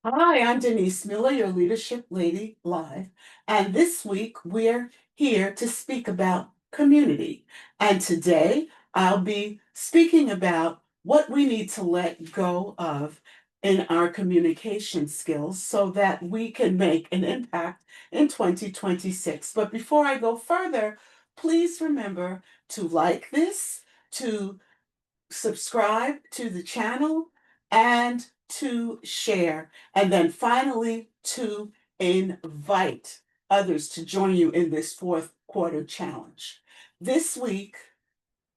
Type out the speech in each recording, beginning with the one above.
Hi, I'm Denise Miller, your Leadership Lady Live. And this week we're here to speak about community. And today I'll be speaking about what we need to let go of in our communication skills so that we can make an impact in 2026. But before I go further, please remember to like this, to subscribe to the channel, and to share. And then finally, to invite others to join you in this fourth quarter challenge. This week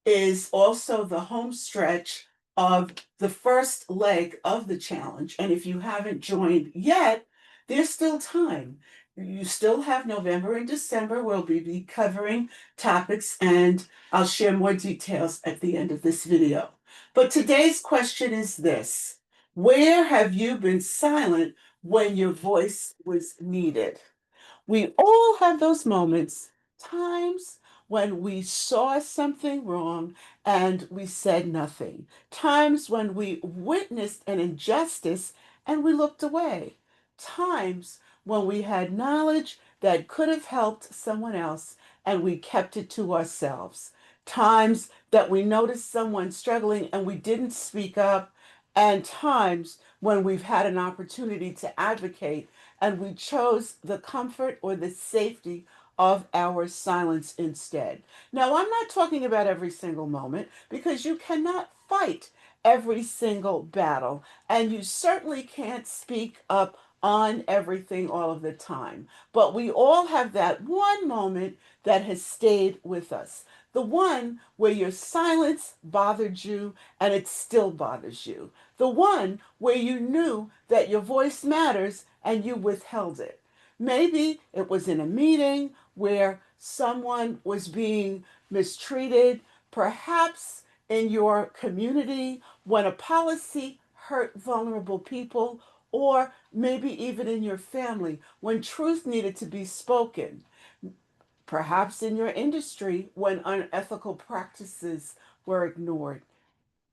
is also the home stretch of the first leg of the challenge. And if you haven't joined yet, there's still time. You still have November and December. We'll be covering topics, and I'll share more details at the end of this video. But today's question is this: where have you been silent when your voice was needed? We all have those moments, times when we saw something wrong and we said nothing, times when we witnessed an injustice and we looked away, times when we had knowledge that could have helped someone else and we kept it to ourselves, times that we noticed someone struggling and we didn't speak up, and times when we've had an opportunity to advocate and we chose the comfort or the safety of our silence instead. Now, I'm not talking about every single moment because you cannot fight every single battle, and you certainly can't speak up on everything all of the time. But we all have that one moment that has stayed with us. The one where your silence bothered you and it still bothers you. The one where you knew that your voice matters and you withheld it. Maybe it was in a meeting where someone was being mistreated, perhaps in your community when a policy hurt vulnerable people, or maybe even in your family when truth needed to be spoken, perhaps in your industry when unethical practices were ignored,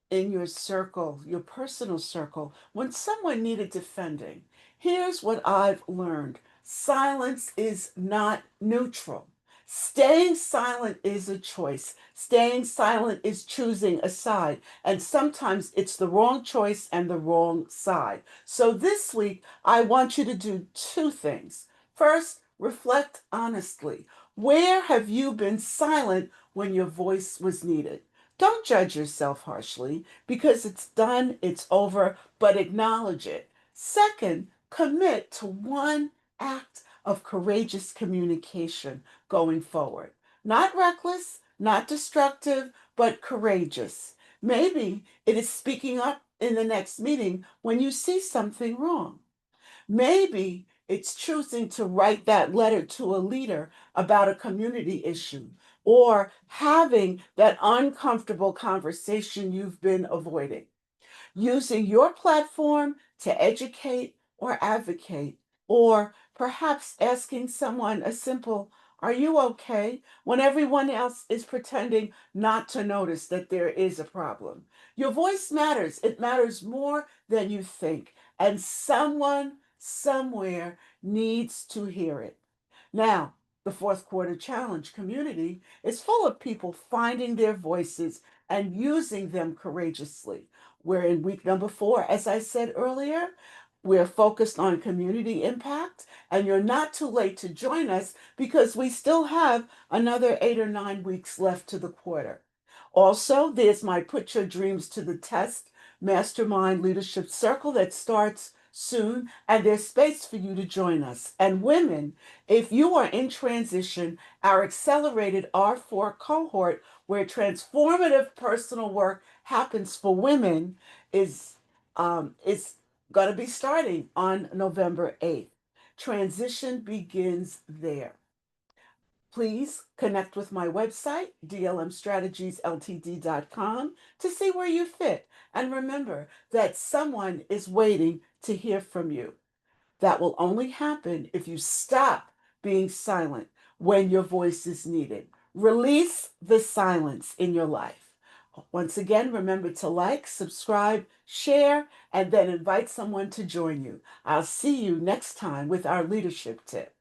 in your circle, your personal circle, when someone needed defending. Here's what I've learned: silence is not neutral. Staying silent is a choice. Staying silent is choosing a side. And sometimes it's the wrong choice and the wrong side. So this week, I want you to do two things. First, reflect honestly. Where have you been silent when your voice was needed? Don't judge yourself harshly because it's done, it's over, but acknowledge it. Second, commit to one act of courageous communication going forward. Not reckless, not destructive, but courageous. Maybe it is speaking up in the next meeting when you see something wrong. Maybe it's choosing to write that letter to a leader about a community issue, or having that uncomfortable conversation you've been avoiding, using your platform to educate or advocate, or perhaps asking someone a simple, "Are you okay?" when everyone else is pretending not to notice that there is a problem. Your voice matters. It matters more than you think, and someone somewhere needs to hear it. Now, the fourth quarter challenge community is full of people finding their voices and using them courageously. We're in week number 4. As I said earlier, we're focused on community impact, and you're not too late to join us because we still have another 8 or 9 weeks left to the quarter. Also, there's my Put Your Dreams to the Test Mastermind Leadership Circle that starts soon, and there's space for you to join us. And women, if you are in transition, our accelerated R4 cohort, where transformative personal work happens for women, is going to be starting on November 8th. Transition begins there. Please connect with my website, dlmstrategiesltd.com, to see where you fit. And remember that someone is waiting to hear from you. That will only happen if you stop being silent when your voice is needed. Release the silence in your life. Once again, remember to like, subscribe, share, and then invite someone to join you. I'll see you next time with our leadership tip.